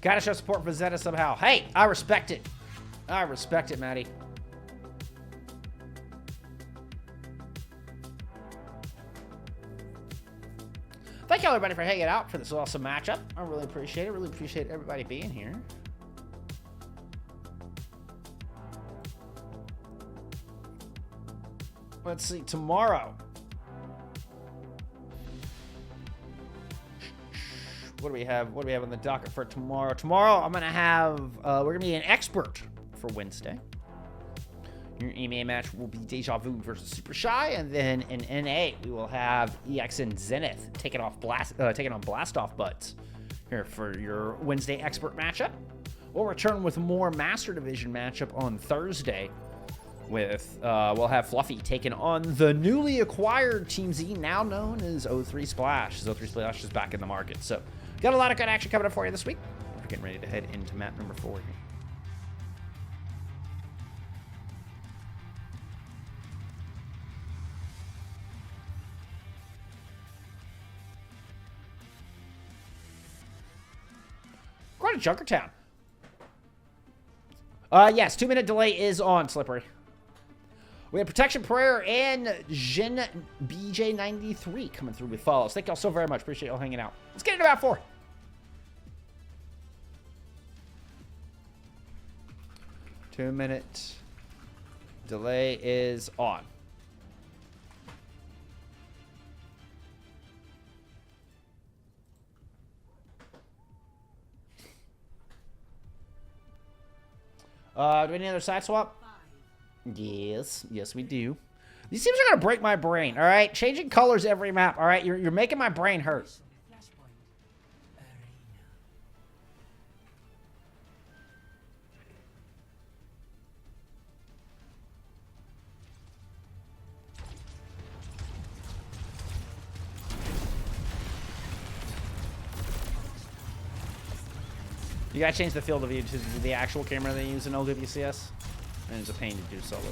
A: Gotta show support for Zeta somehow. Hey, I respect it. I respect it, Maddie. Thank you, everybody, for hanging out for this awesome matchup. I really appreciate it. Really appreciate everybody being here. Let's see, tomorrow. What do we have? What do we have on the docket for tomorrow? Tomorrow, I'm gonna have. We're gonna be an expert for Wednesday. Your EMA match will be Deja Vu versus Super Shy, and then in NA we will have EX and Zenith taking on Blast Off Buds here for your Wednesday expert matchup. We'll return with more Master Division matchup on Thursday. With we'll have Fluffy taking on the newly acquired Team Z, now known as O3 Splash. O3 Splash is back in the market, so got a lot of good action coming up for you this week. We're getting ready to head into map number 4 here. Quite a Junkertown. Yes, 2-minute delay is on, Slippery. We have Protection Prayer and Jin BJ93 coming through with follows. Thank y'all so very much. Appreciate y'all hanging out. Let's get into map 4. Two-minute delay is on. Do we have any other side swap? Yes, we do. These teams are gonna break my brain. All right, changing colors every map. All right, you're making my brain hurt. You gotta change the field of view to the actual camera they use in LWCS. And it's a pain to do solo.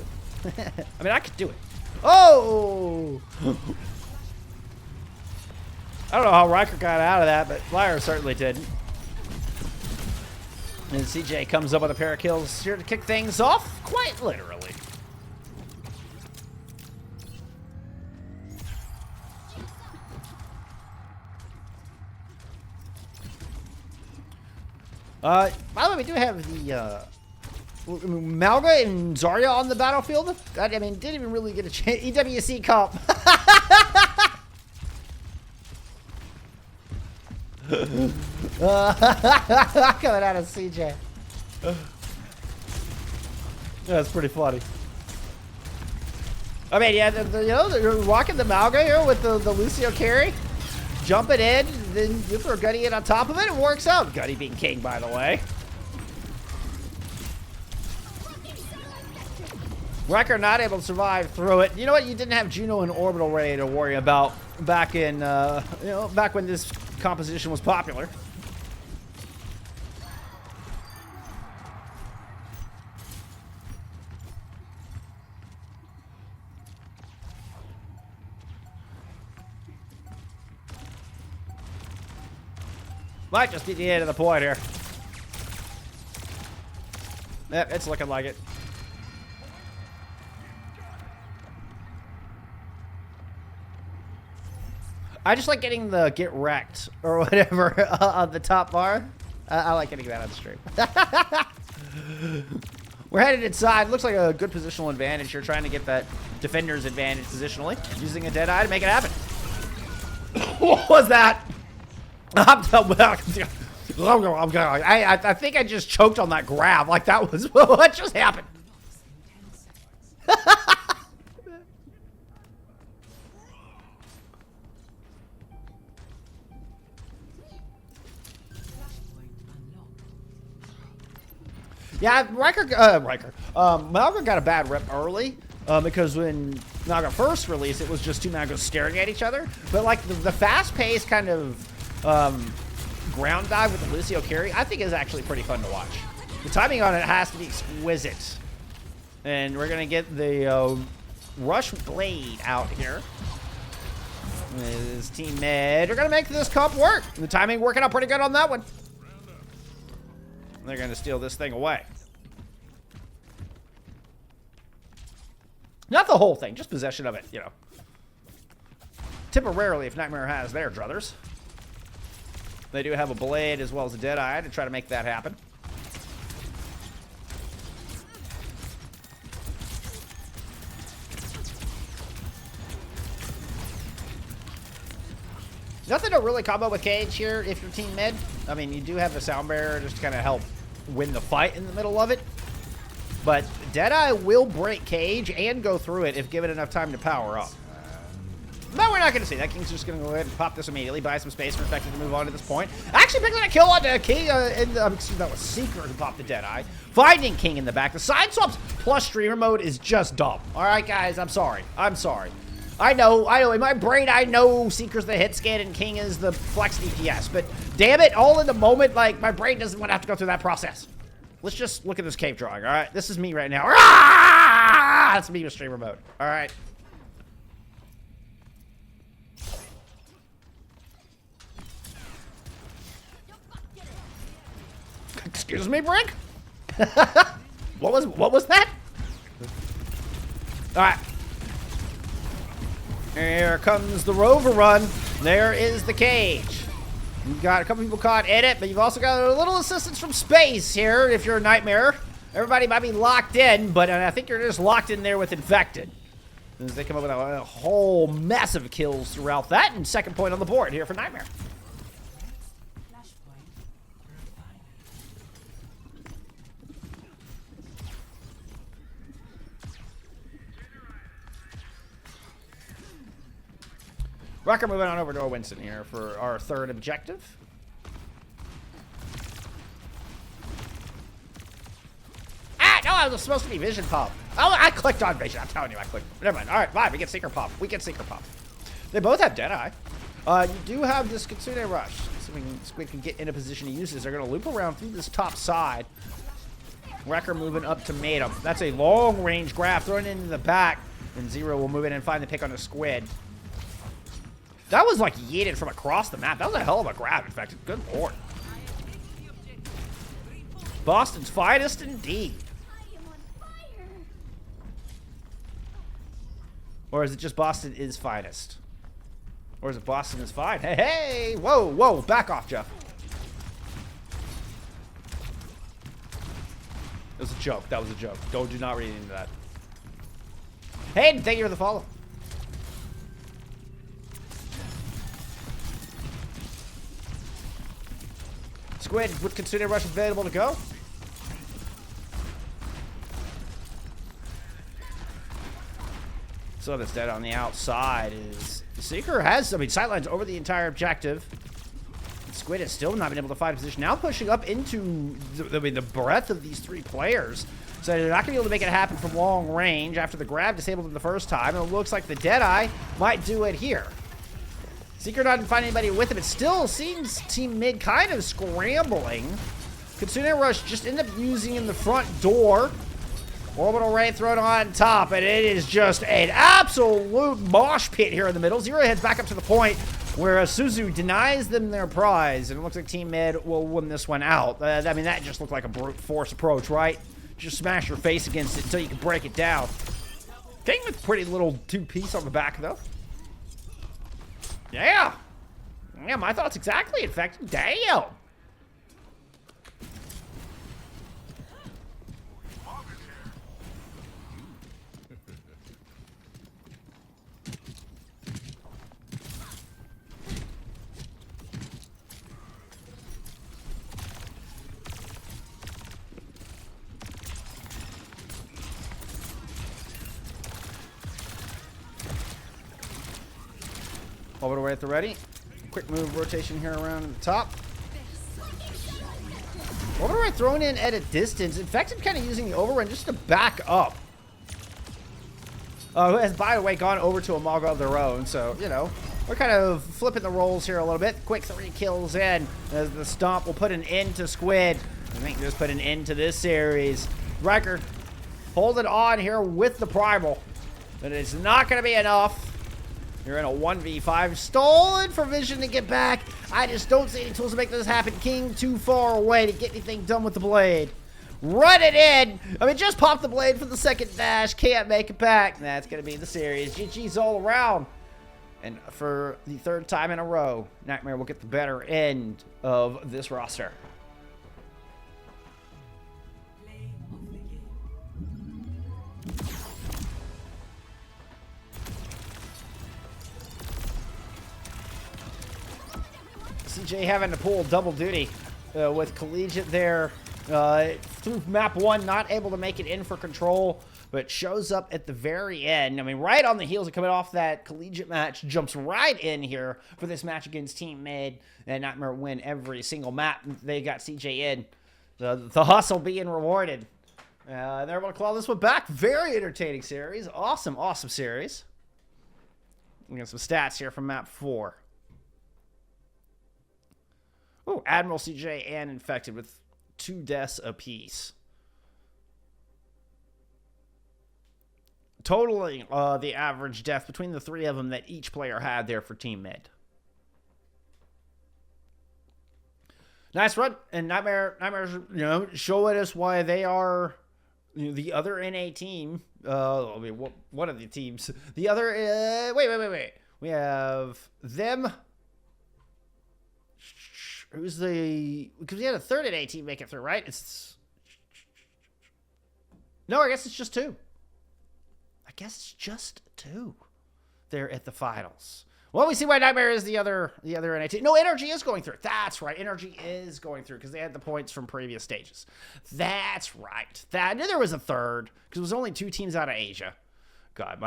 A: I mean, I could do it. Oh! I don't know how Riker got out of that, but Flyer certainly didn't. And CJ comes up with a pair of kills here to kick things off, quite literally. By the way, we do have the Malga and Zarya on the battlefield. I mean, didn't even really get a chance. EWC comp. Coming out of CJ. That's pretty funny. I mean, yeah, you know, they're walking the Malga here with the Lucio carry. Jumping in, then you throw Gutty in on top of it, it works out. Gutty being king, by the way. Riker not able to survive through it. You know what? You didn't have Juno and Orbital ready to worry about back in, you know, back when this composition was popular. Might just be the end of the point here. Yep, it's looking like it. I just like getting the get wrecked or whatever on the top bar. I like getting that on the stream. We're headed inside. Looks like a good positional advantage here, trying to get that defender's advantage positionally, using a Deadeye to make it happen. What was that? I think I just choked on that grab. Like that was what just happened. Yeah, Malga got a bad rep early because when Malga first released, it was just two Malgas staring at each other. But like the fast-paced kind of ground dive with the Lucio carry, I think is actually pretty fun to watch. The timing on it has to be exquisite. And we're gonna get the Rush Blade out here. His team Med are gonna make this comp work. The timing working out pretty good on that one. They're gonna steal this thing away. Not the whole thing, just possession of it, you know. Temporarily, if Nightmare has their druthers. They do have a blade as well as a Deadeye to try to make that happen. Nothing to really combo with Cage here if you're team mid. I mean, you do have the Sound Barrier just to kind of help win the fight in the middle of it. But Deadeye will break Cage and go through it if given enough time to power up. But we're not going to see that. King's just going to go ahead and pop this immediately, buy some space for Infected to move on to this point. Actually picking a kill on King, excuse me, that was Seeker who popped the Deadeye. Finding King in the back. The side swaps plus streamer mode is just dumb. All right, guys, I'm sorry. I'm sorry. I know, in my brain, I know Seeker's the hit scan and King is the flex DPS, but damn it, all in the moment, like, my brain doesn't want to have to go through that process. Let's just look at this cave drawing, all right? This is me right now. Ah! That's me with streamer mode, all right? Excuse me, Brick? What was that? All right. Here comes the Rover run. There is the Cage. You've got a couple people caught in it, but you've also got a little assistance from space here if you're a Nightmare. Everybody might be locked in, but I think you're just locked in there with Infected. As they come up with a whole mess of kills throughout that, and second point on the board here for Nightmare. Rucker moving on over to Winston here for our third objective. Ah, no, I was supposed to be Vision Pop. Oh, I clicked on Vision. I'm telling you, I clicked. Never mind. All right, fine. We get Seeker Pop. We get Seeker Pop. They both have Deadeye. You do have this Kitsune Rush. So Squid can get in a position to use this. They're going to loop around through this top side. Wrecker moving up to Matum. That's a long-range grab thrown into the back. And Zero will move in and find the pick on the Squid. That was like yeeted from across the map. That was a hell of a grab, in fact. Good lord. Boston's finest indeed.
C: I am on fire.
A: Or is it just Boston is finest? Or is it Boston is fine? Hey, hey! Whoa, whoa! Back off, Jeff. It was a joke. That was a joke. Do not read into that. Hey, thank you for the follow. Squid with Consumer Rush available to go. So that's dead on the outside is Seeker has, I mean, sidelines over the entire objective. Squid has still not been able to find a position. Now pushing up into, the breadth of these three players. So they're not going to be able to make it happen from long range after the grab disabled them the first time. And it looks like the Deadeye might do it here. Seeker not finding anybody with him. It still seems Team Mid kind of scrambling. Kitsune Rush just end up using in the front door. Orbital Ray thrown on top, and it is just an absolute mosh pit here in the middle. Zero heads back up to the point where Suzu denies them their prize, and it looks like Team Mid will win this one out. I mean, that just looked like a brute force approach, right? Just smash your face against it until you can break it down. King with pretty little two-piece on the back, though. Yeah. Yeah, my thoughts exactly. In fact, damn. Orbital Ray at the ready. Quick move rotation here around the top. Orbital Ray thrown in at a distance. In fact, I'm kind of using the overrun just to back up. Who has, by the way, gone over to a Maga of their own. So, you know, we're kind of flipping the roles here a little bit. Quick 3 kills in as the stomp will put an end to Squid. I think this put an end to this series. Riker holding on here with the Primal. But it's not going to be enough. You're in a 1v5. Stolen for Vision to get back. I just don't see any tools to make this happen. King too far away to get anything done with the blade. Run it in. I mean, just pop the blade for the second dash. Can't make it back. That's going to be the series. GG's all around. And for the third time in a row, Nightmare will get the better end of this roster.
B: Play of the game.
A: CJ having to pull double duty with Collegiate there. Through map 1, not able to make it in for control, but shows up at the very end. I mean, right on the heels of coming off that Collegiate match, jumps right in here for this match against Team Mid, and Nightmare win every single map. They got CJ in. The hustle being rewarded. They're able to claw this one back. Very entertaining series. Awesome, awesome series. We got some stats here from map 4. Oh, Admiral, CJ, and Infected with 2 deaths apiece. Totaling the average death between the 3 of them that each player had there for Team Mid. Nice run. And Nightmare's, you know, showing us why they are, you know, the other NA team. I mean, one of the teams. The other, wait. We have them. Who's the... Because we had a third NA team make it through, right? No, I guess it's just 2. I guess it's just 2. They're at the finals. Well, we see why Nightmare is the other NA team. No, Energy is going through. That's right. Energy is going through because they had the points from previous stages. That's right. I knew there was a third because it was only 2 teams out of Asia. God,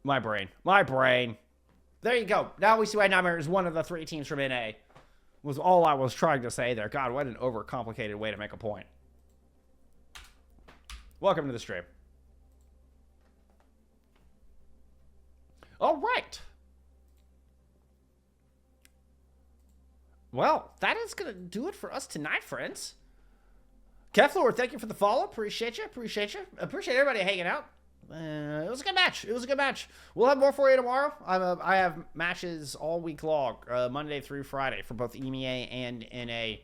A: my brain. There you go. Now we see why Nightmare is one of the 3 teams from NA. Was all I was trying to say there. God, what an overcomplicated way to make a point. Welcome to the stream. All right. Well, that is going to do it for us tonight, friends. Keflor, thank you for the follow. Appreciate you. Appreciate everybody hanging out. It was a good match. It was a good match. We'll have more for you tomorrow. I have matches all week long, Monday through Friday, for both EMEA and NA.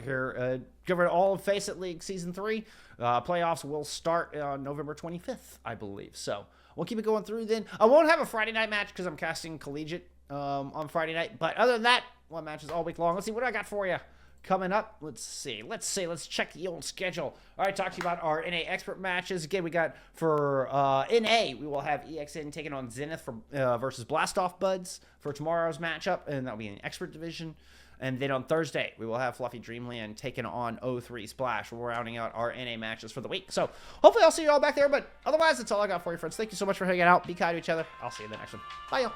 A: Here, covering all of FACEIT League Season 3. Playoffs will start on November 25th, I believe. So we'll keep it going through then. I won't have a Friday night match because I'm casting Collegiate on Friday night. But other than that, we'll have matches all week long. Let's see what I got for you coming up. Let's check the old schedule. All right, talk to you about our NA expert matches. Again, we got for NA, we will have EXN taking on Zenith for, versus Blastoff Buds for tomorrow's matchup, and that'll be in the expert division. And then on Thursday, we will have Fluffy Dreamland taking on 03 Splash. We're rounding out our NA matches for the week. So hopefully I'll see you all back there. But otherwise, that's all I got for you, friends. Thank you so much for hanging out. Be kind to each other. I'll see you in the next one. Bye, y'all.